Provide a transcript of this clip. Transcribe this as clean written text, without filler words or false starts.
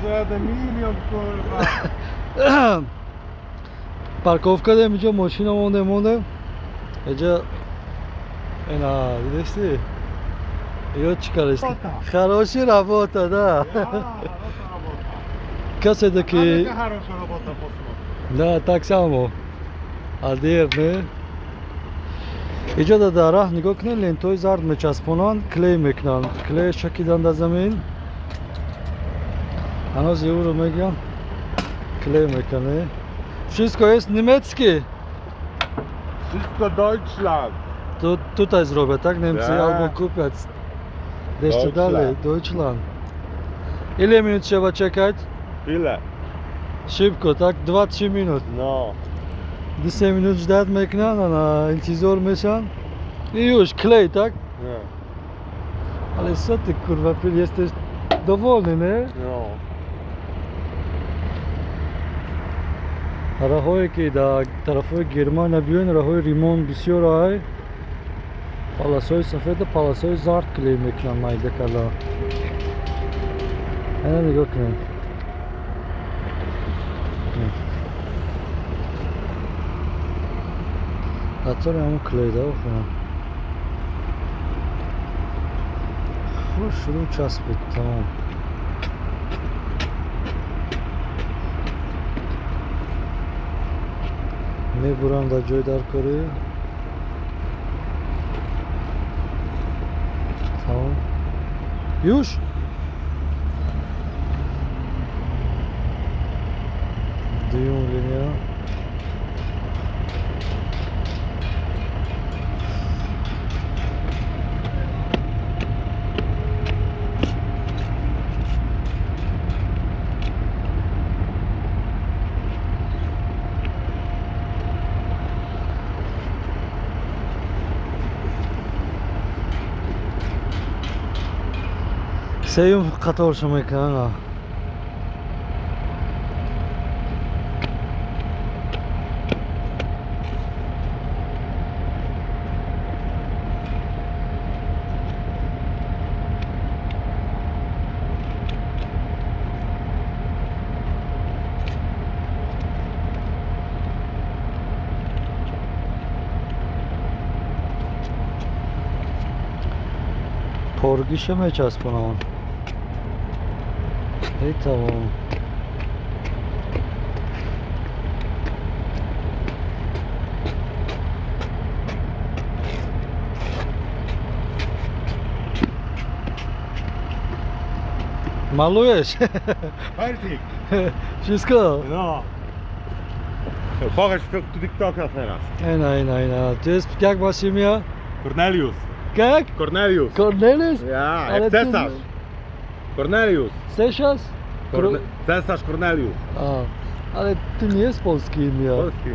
Jeden milion, kurwa. Parkowka da będzie maszyną one. Jedzie. Видишь ты? Ёчкалась. Хорошая работа, да. Каса таки. Хорошая работа посмотрим. Да, так само. Aderne. Idzie do dara, nigokne lentoy zard çasponan kley meknan. Kley şakidan da zamin. Ano zjuru megyan. Klej mekany. Wszystko jest niemieckie. Wszystko Deutschland. To tutaj zrobię, tak? Niemcy Tak. albo kupiać. Jeszcze Deutschland. dalej, Deutschland. Ile minut trzeba czekać? Ile? Szybko, tak? 2-3 minut. No. 10 minut ждать meknana na intizor myślan. I już, klej, tak? Nie. Ale co ty kurwa, jesteś dowolny, nie? No. Rahoy ki da tarafı Germanya büyün rahoy rimon bisiyor ay. Palasoy safede palasoy zart kley meklan mayda kala. Ana ne gokne. Atıyorum kley da okuna. Şunun ças bit tamam. Ne buranda joydar koruyor. Tamam. Już. Duyum linia. Sejm 14 mekana. Porgi mi czas ponownie. I tamam. Malujesz? Fertig. Wszystko? No. Pokaż to TikToka teraz. Ena. To jest jak masz imię? Cornelius. Jak? Cornelius. Cornelis? Ja, Ale jak ty- cesarz. Cornelius. Cesarz? Cesarz Cornelius. A, ale to nie jest polskie imię. Polski.